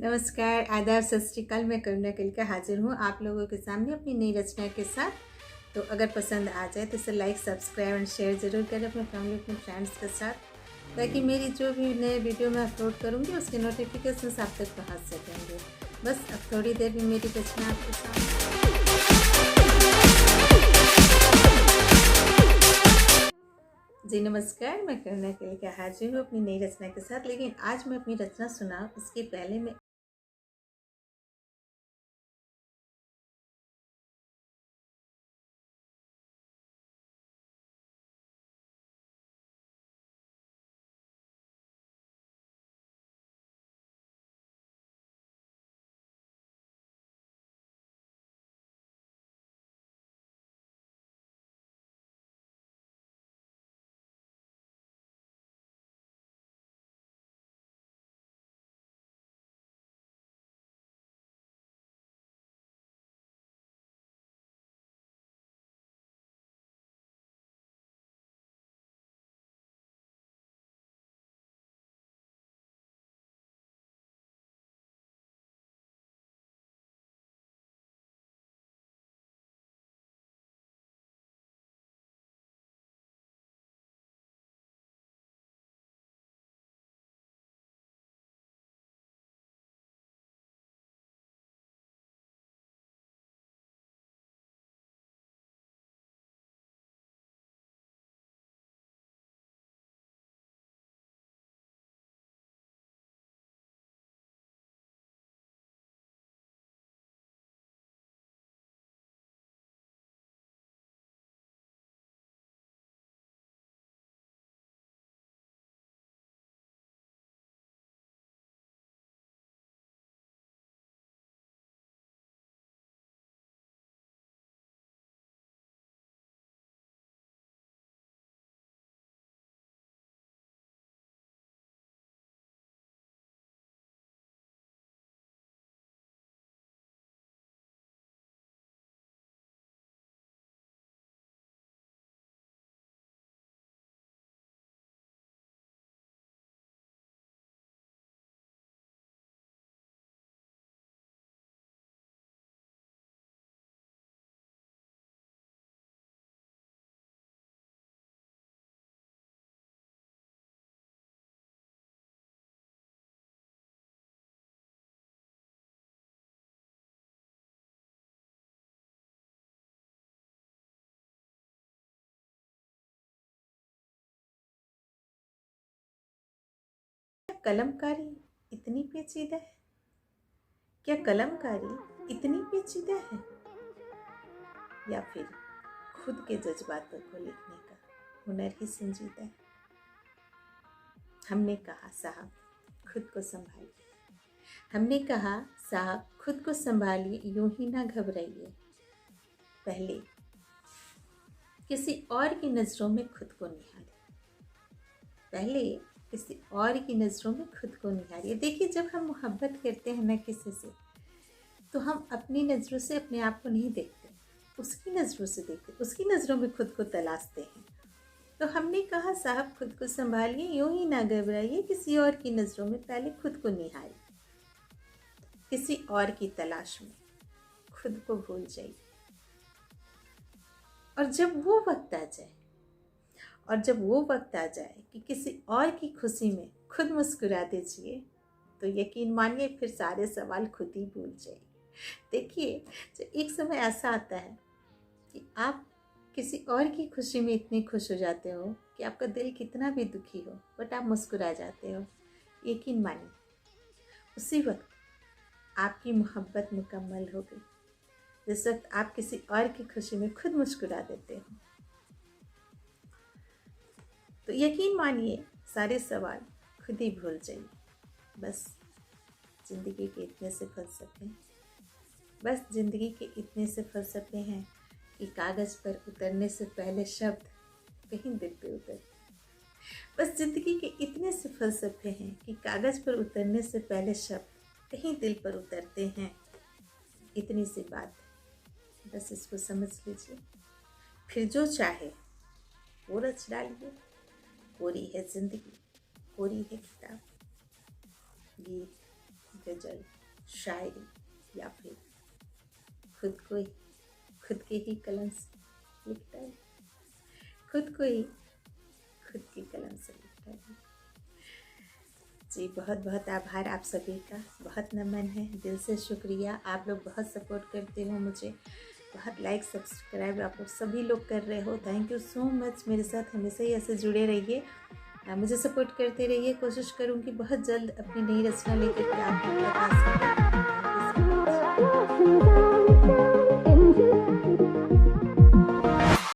नमस्कार, आदाब, सत श्री अकाल। मैं करुणा कलिका हाजिर हूँ आप लोगों के सामने अपनी नई रचना के साथ। तो अगर पसंद आ जाए तो इसे लाइक, सब्सक्राइब एंड शेयर ज़रूर करें अपने फैमिली, अपने फ्रेंड्स के साथ, ताकि मेरी जो भी नए वीडियो मैं अपलोड करूँगी उसके नोटिफिकेशन आप तक पहुँच सकेंगे। बस अब थोड़ी देर में मेरी रचना आपके सामने। जी नमस्कार, मैं करुणा कलिका हाजिर हूँ अपनी नई रचना के साथ। लेकिन आज मैं अपनी रचना सुनाऊँ उसके पहले मैं कलमकारी इतनी पेचीदा है? क्या कलमकारी इतनी पेचीदा है, या फिर खुद के जज्बातों को लिखने का हुनर ही संजीदा है? हमने कहा साहब खुद को संभालिए, हमने कहा साहब खुद को संभालिए, यूं ही ना घबराइए। पहले किसी और की नज़रों में खुद को निहारिए, पहले किसी और की नज़रों में खुद को निहारिए। देखिए, जब हम मोहब्बत करते हैं ना किसी से, तो हम अपनी नज़रों से अपने आप को नहीं देखते, उसकी नज़रों से देखते, उसकी नज़रों में खुद को तलाशते हैं। तो हमने कहा साहब खुद को संभालिए, यूं ही ना घबराइए, किसी और की नज़रों में पहले खुद को निहारिए, किसी और की तलाश में खुद को भूल जाइए। और जब वो वक्त आ जाए, कि किसी और की खुशी में खुद मुस्कुरा दीजिए, तो यकीन मानिए फिर सारे सवाल खुद ही भूल जाइए। देखिए, जो एक समय ऐसा आता है कि आप किसी और की खुशी में इतने खुश हो जाते हो कि आपका दिल कितना भी दुखी हो बट आप मुस्कुरा जाते हो। यकीन मानिए उसी वक्त आपकी मोहब्बत मुकम्मल हो गई, जिस वक्त आप किसी और की खुशी में खुद मुस्कुरा देते हो। तो यकीन मानिए सारे सवाल खुद ही भूल जाइए। बस ज़िंदगी के इतने से फ़लसफ़े हैं, बस ज़िंदगी के इतने से फ़लसफ़े हैं कि कागज़ पर उतरने से पहले शब्द कहीं दिल पे उतरते। बस ज़िंदगी के इतने से फ़लसफ़े हैं कि कागज़ पर उतरने से पहले शब्द कहीं दिल पर उतरते हैं। इतनी सी बात, बस इसको समझ लीजिए, फिर जो चाहे वो रच डालिए। पूरी है ज़िंदगी, पूरी है किताब, गीत गज़ल, शायरी या फिर खुद के ही कलम से लिखता है, खुद को ही खुद की कलम से लिखता है। जी बहुत बहुत आभार आप सभी का, बहुत नमन है, दिल से शुक्रिया। आप लोग बहुत सपोर्ट करते हो मुझे, बहुत लाइक सब्सक्राइब आप लोग सभी लोग कर रहे हो। Thank you so much. मेरे साथ हमेशा ही ऐसे जुड़े रहिए, मुझे सपोर्ट करते रहिए। कोशिश करूँगी बहुत जल्द अपनी नई रचना लेकर के आप लोग तक आ सकूं।